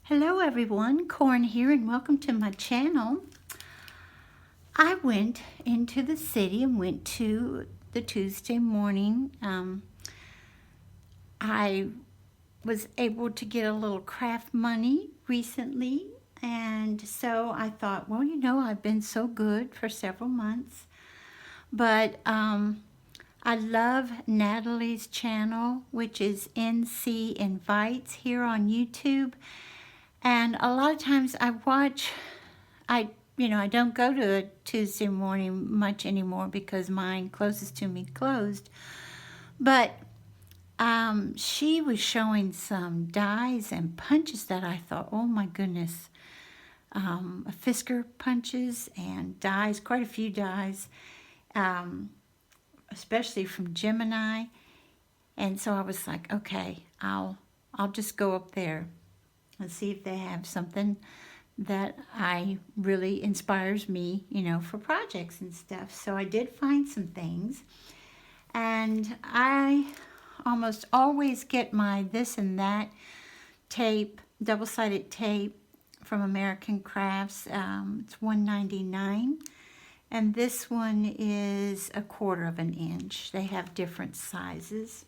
Hello everyone, Corn here and welcome to my channel. I went into the city and went to the Tuesday morning. I was able to get a little craft money recently, and so I thought, well, I've been so good for several months, but I love Natalie's channel, which is NC Invites here on YouTube. And a lot of times I don't go to a Tuesday morning much anymore because mine closest to me closed. But she was showing some dies and punches that I thought, oh my goodness. Fisker punches and dies, quite a few dies, especially from Gemini. And so I was like, okay, I'll just go up there and see if they have something that really inspires me, for projects and stuff. So I did find some things, and I almost always get my this and that tape, double-sided tape from American Crafts. It's $1.99, and this one is 1/4 of an inch. They have different sizes.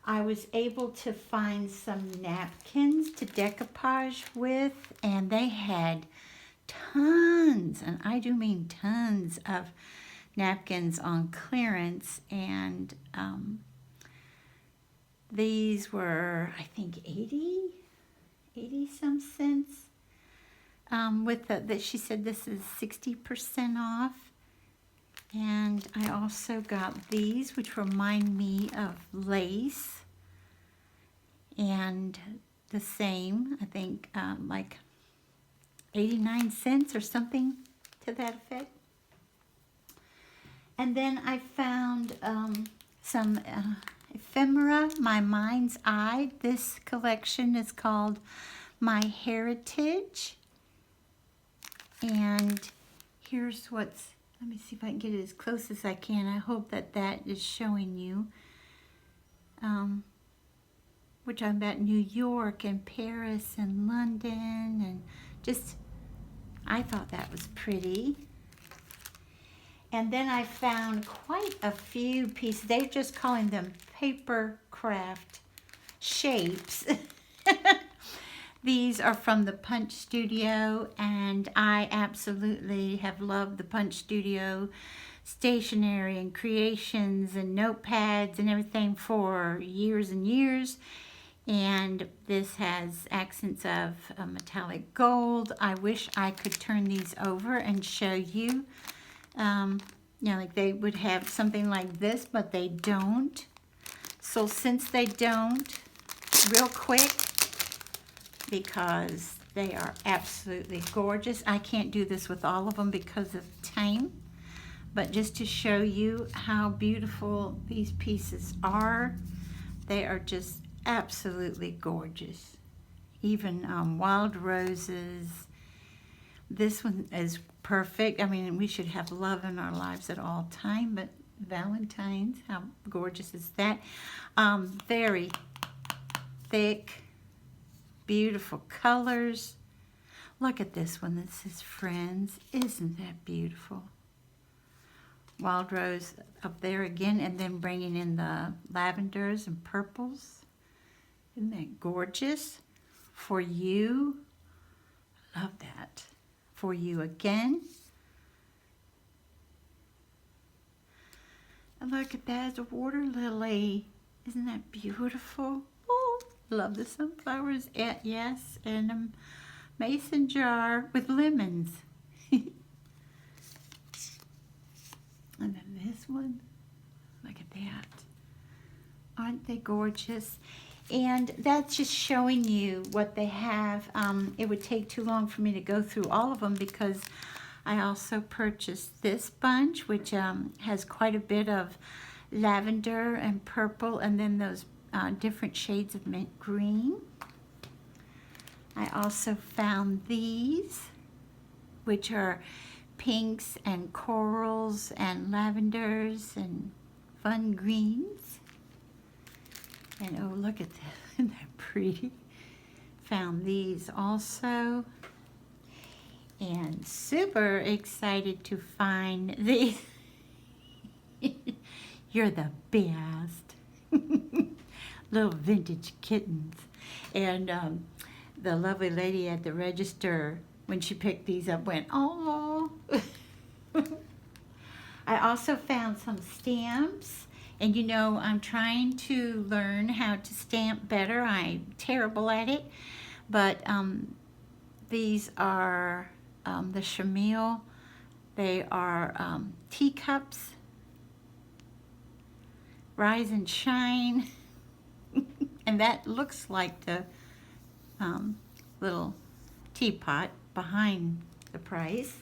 I was able to find some napkins to decoupage with, and they had tons, and I do mean tons, of napkins on clearance, and these were, I think, 80 some cents. With that she said this is 60% off. And I also got these, which remind me of lace, and the same, I think, like 89 cents or something to that effect. And then I found some ephemera, My Mind's Eye. This collection is called My Heritage. And here's what's, let me see if I can get it as close as I can. I hope that is showing you. Which I'm at New York and Paris and London, and just, I thought that was pretty. And then I found quite a few pieces. They're just calling them paper craft shapes. These are from the Punch Studio, and I absolutely have loved the Punch Studio stationery and creations and notepads and everything for years and years. And this has accents of metallic gold. I wish I could turn these over and show you. Like they would have something like this, but they don't. So since they don't, real quick, because they are absolutely gorgeous. I can't do this with all of them because of time, but just to show you how beautiful these pieces are, they are just absolutely gorgeous. Even wild roses. This one is perfect. I mean, we should have love in our lives at all time, but Valentine's, how gorgeous is that? Very thick, beautiful colors. Look at this one that says Friends. Isn't that beautiful? Wild rose up there again, and then bringing in the lavenders and purples. Isn't that gorgeous? For You. Love that. For You again. And look at that, a water lily. Isn't that beautiful? Oh, love the sunflowers. Yes, and a mason jar with lemons. And then this one. Look at that. Aren't they gorgeous? And that's just showing you what they have. It would take too long for me to go through all of them because I also purchased this bunch, which has quite a bit of lavender and purple, and then those different shades of mint green. I also found these, which are pinks and corals and lavenders and fun greens. And oh, look at that. Isn't that pretty? Found these also. And super excited to find these. You're the best. Little vintage kittens. And the lovely lady at the register, when she picked these up, went, oh. I also found some stamps. And you know, I'm trying to learn how to stamp better. I'm terrible at it. But these are the chenille. They are teacups. Rise and shine. And that looks like the little teapot behind the price.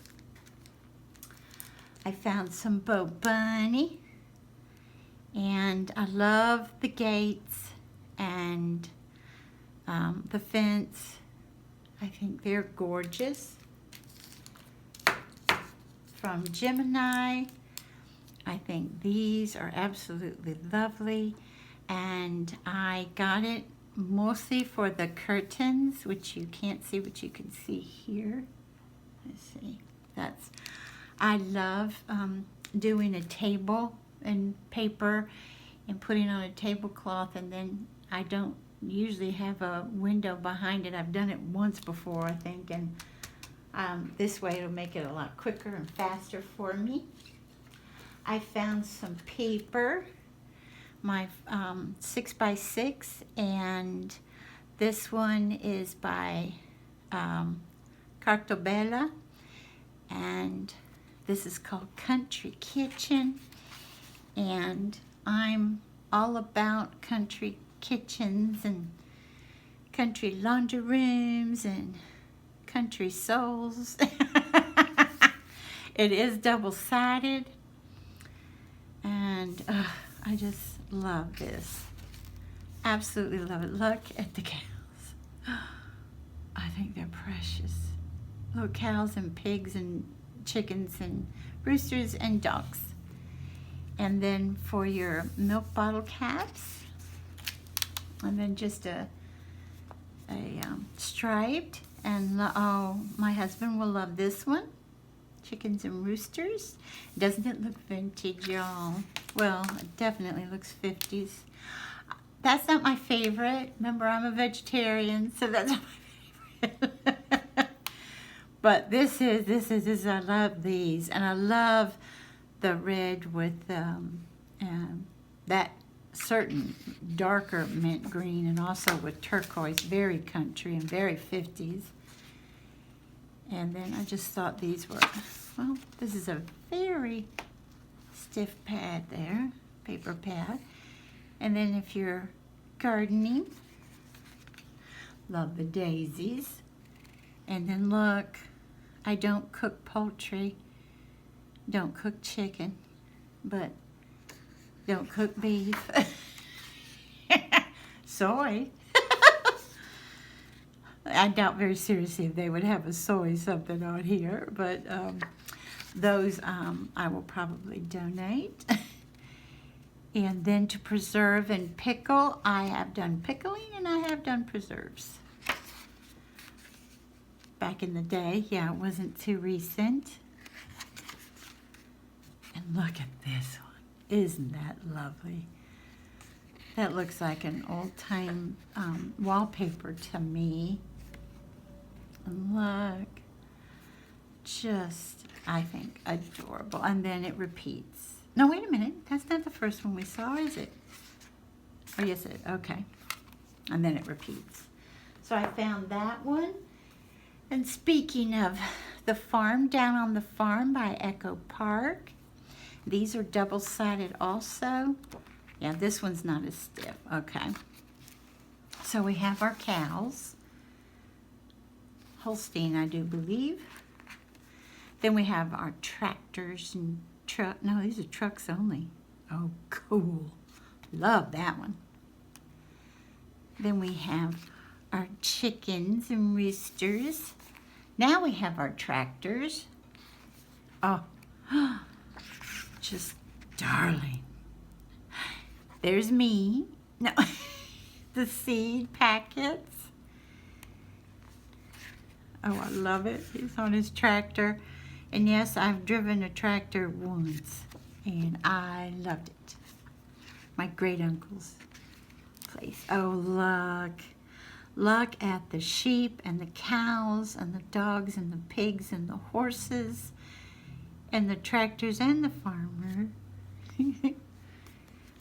I found some Bo Bunny. And I love the gates and the fence. I think they're gorgeous. From Gemini. I think these are absolutely lovely. And I got it mostly for the curtains, which you can't see, but you can see here. Let's see. I love doing a table and paper and putting on a tablecloth, and then I don't usually have a window behind it. I've done it once before, I think, and this way it'll make it a lot quicker and faster for me. I found some paper, my 6x6, and this one is by Cartobella, and this is called Country Kitchen. And I'm all about country kitchens and country laundry rooms and country souls. It is double-sided, and I just love this. Absolutely love it. Look at the cows. I think they're precious. Little cows and pigs and chickens and roosters and ducks. And then for your milk bottle caps, and then just a striped, and oh, my husband will love this one, chickens and roosters. Doesn't it look vintage, y'all? Well, it definitely looks 50s. That's not my favorite. Remember, I'm a vegetarian, so that's not my favorite. But this is, I love these, and I love the red with that certain darker mint green, and also with turquoise, very country and very 50s. And then I just thought these were, well, this is a very stiff pad there, paper pad. And then if you're gardening, love the daisies. And then look, I don't cook poultry, don't cook chicken, but don't cook beef. Soy. I doubt very seriously if they would have a soy something on here, but those I will probably donate. And then to preserve and pickle, I have done pickling and I have done preserves. Back in the day, yeah, it wasn't too recent. And look at this one. Isn't that lovely? That looks like an old-time wallpaper to me. And look, just, I think, adorable. And then it repeats. No, wait a minute. That's not the first one we saw, is it? Oh, yes, it is. Okay. And then it repeats. So I found that one. And speaking of the farm, Down on the Farm by Echo Park. These are double-sided also. Yeah, this one's not as stiff. Okay. So we have our cows. Holstein, I do believe. Then we have our tractors and no, these are trucks only. Oh, cool. Love that one. Then we have our chickens and roosters. Now we have our tractors. Oh, just darling. There's me. No, the seed packets. Oh, I love it. He's on his tractor. And yes, I've driven a tractor once, and I loved it. My great uncle's place. Oh, look. Look at the sheep and the cows and the dogs and the pigs and the horses and the tractors and the farmer.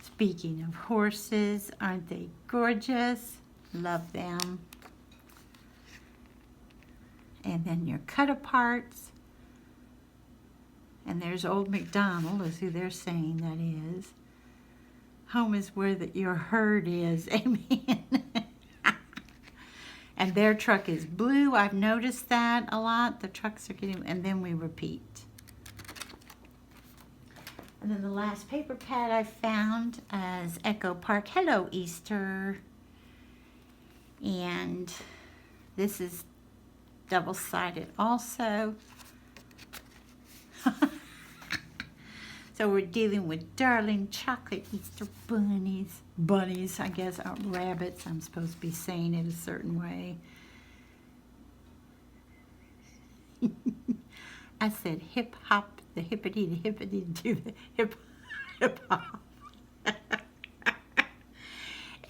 Speaking of horses, aren't they gorgeous? Love them. And then your cut-aparts. And there's Old MacDonald, is who they're saying that is. Home is where your herd is. Amen. And their truck is blue. I've noticed that a lot. The trucks are getting, and then we repeat. And then the last paper pad I found is Echo Park. Hello, Easter. And this is double-sided also. So we're dealing with darling chocolate Easter bunnies. Bunnies, I guess, are rabbits. I'm supposed to be saying it a certain way. I said hip hop, the hippity do the hip hop.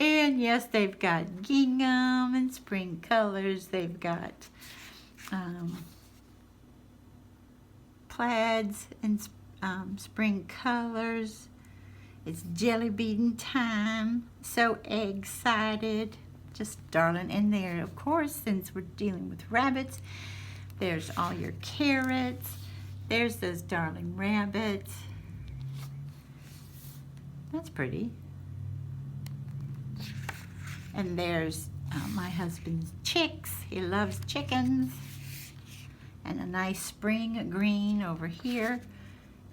And yes, they've got gingham and spring colors. They've got plaids and spring colors. It's jelly bean time. So excited. Just darling. And there, of course, since we're dealing with rabbits, there's all your carrots. There's those darling rabbits. That's pretty. And there's my husband's chicks. He loves chickens. And a nice spring green over here.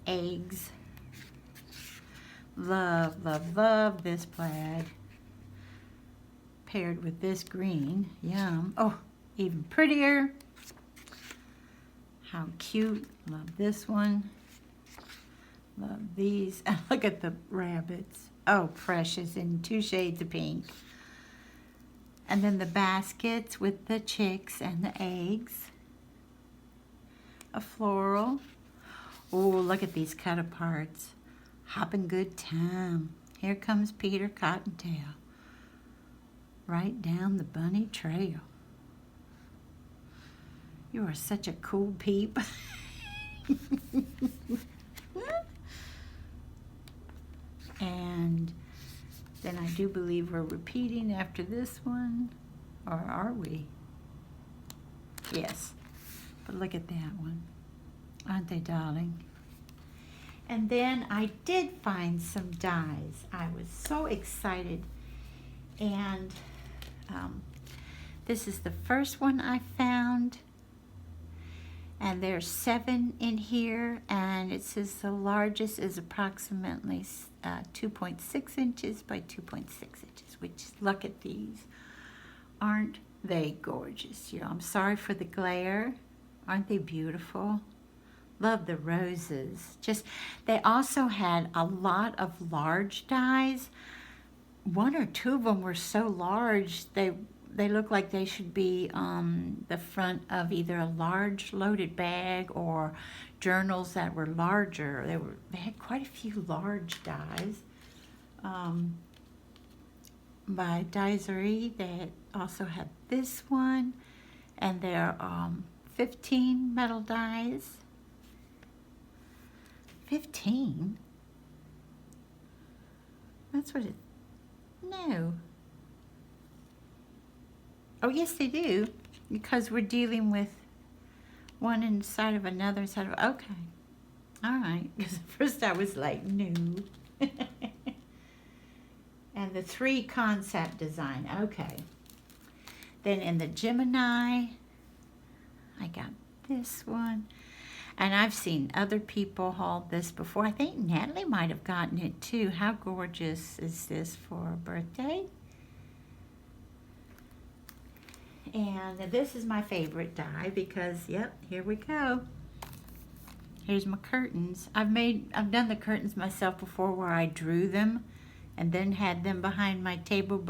Eggs. Love, love, love this plaid. Paired with this green. Yum. Oh, even prettier. How cute. Love this one. Love these. Look at the rabbits. Oh, precious. In 2 shades of pink. And then the baskets with the chicks and the eggs. A floral. Oh, look at these cut-aparts. Hopping good time. Here comes Peter Cottontail. Right down the bunny trail. You are such a cool peep. And then I do believe we're repeating after this one. Or are we? Yes. But look at that one. Aren't they darling? And then I did find some dies. I was so excited. And this is the first one I found. And there's 7 in here. And it says the largest is approximately 2.6 inches by 2.6 inches. Which, look at these. Aren't they gorgeous? You know, I'm sorry for the glare. Aren't they beautiful? Love the roses. Just, they also had a lot of large dies. 1 or 2 of them were so large, they look like they should be on the front of either a large loaded bag or journals that were larger. They had quite a few large dies. By Diezery, they also have this one, and there are 15 metal dies. 15? That's what it... No. Oh, yes, they do. Because we're dealing with one inside of another inside of... Okay. All right. Because at first I was like, no. And the 3 concept design. Okay. Then in the Gemini, I got this one. And I've seen other people haul this before. I think Natalie might have gotten it too. How gorgeous is this for a birthday? And this is my favorite die because, yep, here we go. Here's my curtains. I've done the curtains myself before where I drew them and then had them behind my table,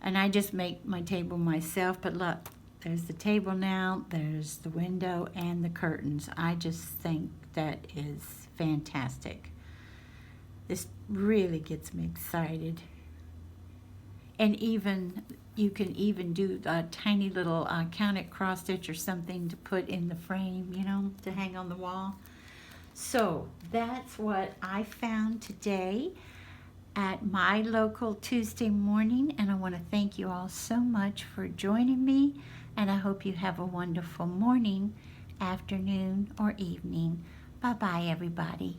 and I just make my table myself. But look, There's the table now, there's the window and the curtains. I just think that is fantastic. This really gets me excited. And even, you can even do a tiny little counted cross stitch or something to put in the frame, you know, to hang on the wall. So that's what I found today at my local Tuesday morning, and I want to thank you all so much for joining me, and I hope you have a wonderful morning, afternoon, or evening. Bye-bye, everybody.